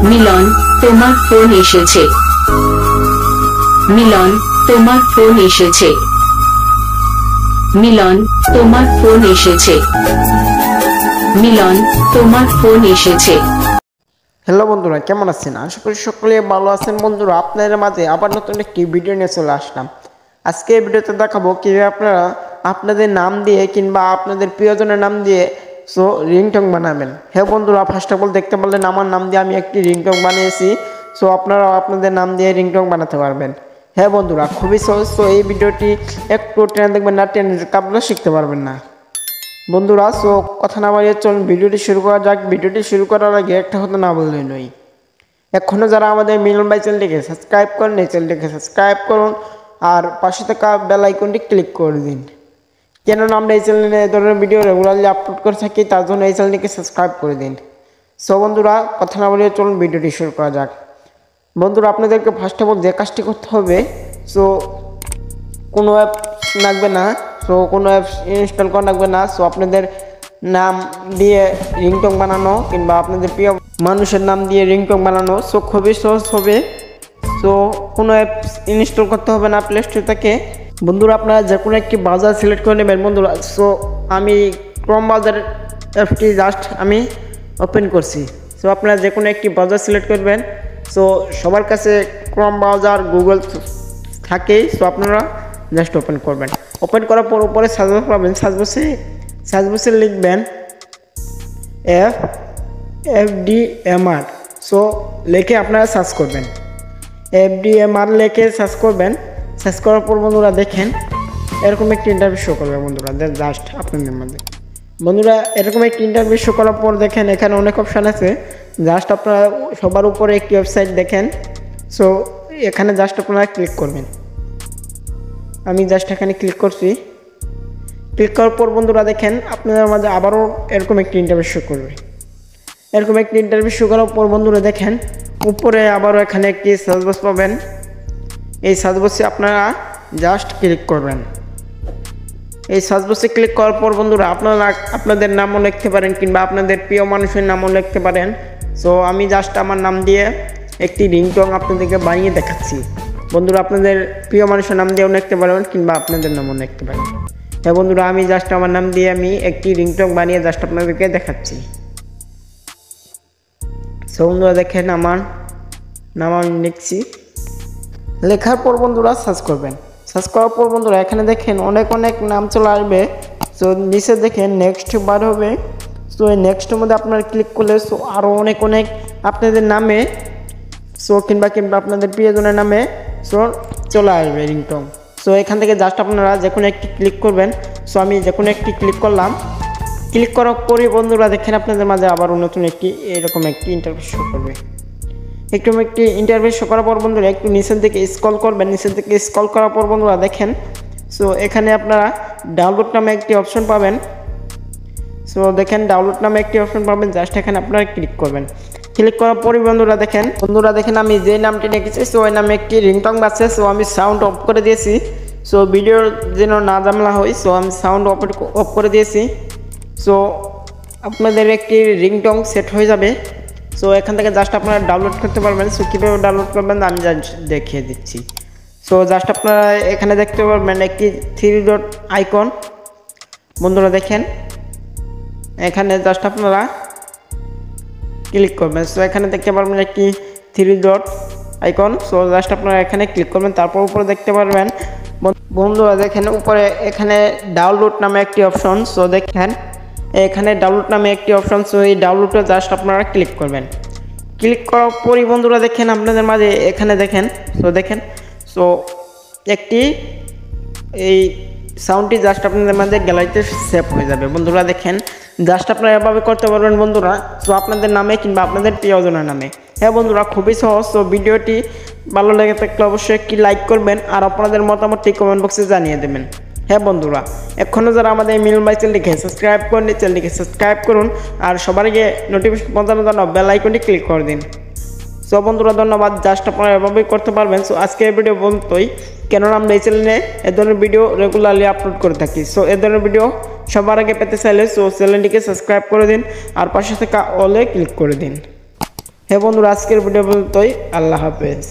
মিলন তোমার ফোন এসেছে। মিলন তোমার ফোন এসেছে। মিলন তোমার ফোন এসেছে। মিলন তোমার ফোন এসেছে। হ্যালো বন্ধুরা, কেমন আছেন? আশা করি সকলে ভালো আছেন। বন্ধুরা, আপনাদের মাঝে আবার নতুন একটি ভিডিও নিয়ে চলে আসলাম। আজকে এই ভিডিওতে দেখাবো কিভাবে আপনারা আপনাদের নাম দিয়ে কিংবা আপনাদের প্রিয়জনের নাম দিয়ে রিংটোন বানাবেন। হ্যাঁ বন্ধুরা, ফার্স্ট অফ অল দেখতে পারলেন আমার নাম দিয়ে আমি একটি রিংটোন বানিয়েছি। আপনারাও আপনাদের নাম দিয়ে রিংটোন বানাতে পারবেন। হ্যাঁ বন্ধুরা, খুবই সহজ। এই ভিডিওটি একটু টেনে দেখবেন না, টেনে আপনারা শিখতে পারবেন না। বন্ধুরা, কথা না বাড়িয়ে চলুন ভিডিওটি শুরু করা যাক। ভিডিওটি শুরু করার আগে একটা কথা না বললেই নয়, এখনও যারা আমাদের মিলন ভাই চ্যানেলটিকে সাবস্ক্রাইব করেন এই চ্যানেলটিকে সাবস্ক্রাইব করুন আর পাশে থাকা বেল আইকনটি ক্লিক করে দিন। কেননা আমরা এই চ্যানেলে এই ধরনের ভিডিও রেগুলারলি আপলোড করে থাকি, তার জন্য এই চ্যানেলটিকে সাবস্ক্রাইব করে দিন। বন্ধুরা, কথা না বাড়িয়ে চলুন ভিডিওটি শুরু করা যাক। বন্ধুরা, আপনাদেরকে ফার্স্ট অফ অল যে কাজটি করতে হবে, কোনো অ্যাপ লাগবে না, কোনো অ্যাপস ইনস্টল করা লাগবে না। আপনাদের নাম দিয়ে রিংটোন বানানো কিংবা আপনাদের প্রিয় মানুষের নাম দিয়ে রিংটোন বানানো খুবই সহজ হবে। কোনো অ্যাপস ইনস্টল করতে হবে না প্লে স্টোর থেকে। বন্ধুরা, আপনারা যে কোনো একটি ব্রাউজার সিলেক্ট করে নেবেন। বন্ধুরা, আমি ক্রোম ব্রাউজার অ্যাপটি জাস্ট আমি ওপেন করছি। আপনারা যে কোনো একটি ব্রাউজার সিলেক্ট করবেন। সবার কাছে ক্রোম ব্রাউজার গুগল থাকেই। আপনারা জাস্ট ওপেন করবেন। ওপেন করার পর উপরে সার্চ বক্স পাবেন। সার্চ বক্সে লিখবেন FDMR। লিখে আপনারা সার্চ করবেন। FDMR লিখে সার্চ করবেন। সার্চ করার পর বন্ধুরা দেখেন এরকম একটি ইন্টারভিউ শো করবে। বন্ধুরা, জাস্ট আপনাদের মধ্যে বন্ধুরা এরকম একটি ইন্টারভিউ শো করার পর দেখেন এখানে অনেক অপশান আছে। জাস্ট আপনারা সবার উপরে একটি ওয়েবসাইট দেখেন। এখানে জাস্ট আপনারা ক্লিক করবেন। আমি জাস্ট এখানে ক্লিক করছি। ক্লিক করার পর বন্ধুরা দেখেন আপনাদের মাঝে আবারও এরকম একটি ইন্টারভিউ শো করবে। এরকম একটি ইন্টারভিউ শো করার পর বন্ধুরা দেখেন উপরে আবারও এখানে একটি সার্চ বক্স পাবেন। এই সার্চ বক্সে আপনারা জাস্ট ক্লিক করবেন। এই সার্চ বক্সে ক্লিক করার পর বন্ধুরা আপনারা আপনাদের নামও লিখতে পারেন কিংবা আপনাদের প্রিয় মানুষের নামও লিখতে পারেন। আমি জাস্ট আমার নাম দিয়ে একটি রিংটোন আপনাদেরকে বানিয়ে দেখাচ্ছি। বন্ধুরা, আপনাদের প্রিয় মানুষের নাম দিয়েও লিখতে পারবেন কিংবা আপনাদের নামও লিখতে পারেন। হ্যাঁ বন্ধুরা, আমি জাস্ট আমার নাম দিয়ে আমি একটি রিংটোন বানিয়ে জাস্ট আপনাদেরকে দেখাচ্ছি। বন্ধুরা দেখেন আমার নাম আমি লিখছি। লেখার পর বন্ধুরা সার্চ করবেন। সার্চ করার পর বন্ধুরা এখানে দেখেন অনেক নাম চলে আসবে। নিচে দেখেন নেক্সট বার হবে। এই নেক্সটের মধ্যে আপনারা ক্লিক করলে আরও অনেক আপনাদের নামে কিংবা আপনাদের প্রিয়জনের নামে চলে আসবে রিংটোন। এখান থেকে জাস্ট আপনারা যে কোনো একটি ক্লিক করবেন। আমি যে কোনো একটি ক্লিক করলাম। ক্লিক করার পরে বন্ধুরা দেখেন আপনাদের মাঝে আবারও নতুন এরকম একটি ইন্টারভিউ শো করবে। একটু একটি ইন্টারভিউ শো করার পর বন্ধুরা একটু নিচের দিকে স্ক্রল করবেন। নিচের দিকে স্ক্রল করার পর বন্ধুরা দেখেন এখানে আপনারা ডাউনলোড নামে একটি অপশন পাবেন। দেখেন ডাউনলোড নামে একটি অপশন পাবেন। জাস্ট এখানে আপনারা ক্লিক করবেন। ক্লিক করার পরে বন্ধুরা দেখেন আমি যে নামটি লিখেছি ওই নামে একটি রিংটোন বাজছে। আমি সাউন্ড অফ করে দিয়েছি। ভিডিওর যেন না ঝামেলা হয় আমি সাউন্ড অফ করে দিয়েছি। আপনাদের একটি রিংটোন সেট হয়ে যাবে। এখান থেকে জাস্ট আপনারা ডাউনলোড করতে পারবেন। কীভাবে ডাউনলোড করবেন আমি জাস্ট দেখিয়ে দিচ্ছি। জাস্ট আপনারা এখানে দেখতে পারবেন একটি 3 ডট আইকন। বন্ধুরা দেখেন এখানে জাস্ট আপনারা ক্লিক করবেন। এখানে দেখতে পারবেন একটি 3 ডট আইকন। জাস্ট আপনারা এখানে ক্লিক করবেন। তারপর উপরে দেখতে পারবেন বন্ধুরা দেখেন উপরে এখানে ডাউনলোড নামে একটি অপশন। দেখেন এখানে ডাউনলোড নামে একটি অপশন। এই ডাউনলোডে জাস্ট আপনারা ক্লিক করবেন। ক্লিক করার পরই বন্ধুরা দেখেন আপনাদের মাঝে এখানে দেখেন একটি এই সাউন্ডটি জাস্ট আপনাদের মাঝে গ্যালারিতে সেভ হয়ে যাবে। বন্ধুরা দেখেন জাস্ট আপনারা এভাবে করতে পারবেন বন্ধুরা আপনাদের নামে কিংবা আপনাদের প্রিয়জনের নামে। হ্যাঁ বন্ধুরা, খুবই সহজ। ভিডিওটি ভালো লেগে থাকলে অবশ্যই একটি লাইক করবেন আর আপনাদের মতামতটি কমেন্ট বক্সে জানিয়ে দেবেন। হ্যাঁ বন্ধুরা, এখনও যারা আমাদের মিলন ভাই চ্যানেলটিকে সাবস্ক্রাইব করেন চ্যানেলটিকে সাবস্ক্রাইব করুন আর সবার আগে নোটিফিকেশন পৌঁছানোর জন্য বেল আইকনটি ক্লিক করে দিন। বন্ধুরা ধন্যবাদ। জাস্ট আপনারা এভাবেই করতে পারবেন। আজকে এই ভিডিও বলতোই, কেননা আমরা এই চ্যানেলে এ ধরনের ভিডিও রেগুলারলি আপলোড করে থাকি। এ ধরনের ভিডিও সবার আগে পেতে চাইলে চ্যানেলটিকে সাবস্ক্রাইব করে দিন আর পাশে থাকা অলে ক্লিক করে দিন। হ্যাঁ বন্ধুরা, আজকের ভিডিও পর্যন্তই। আল্লাহ হাফেজ।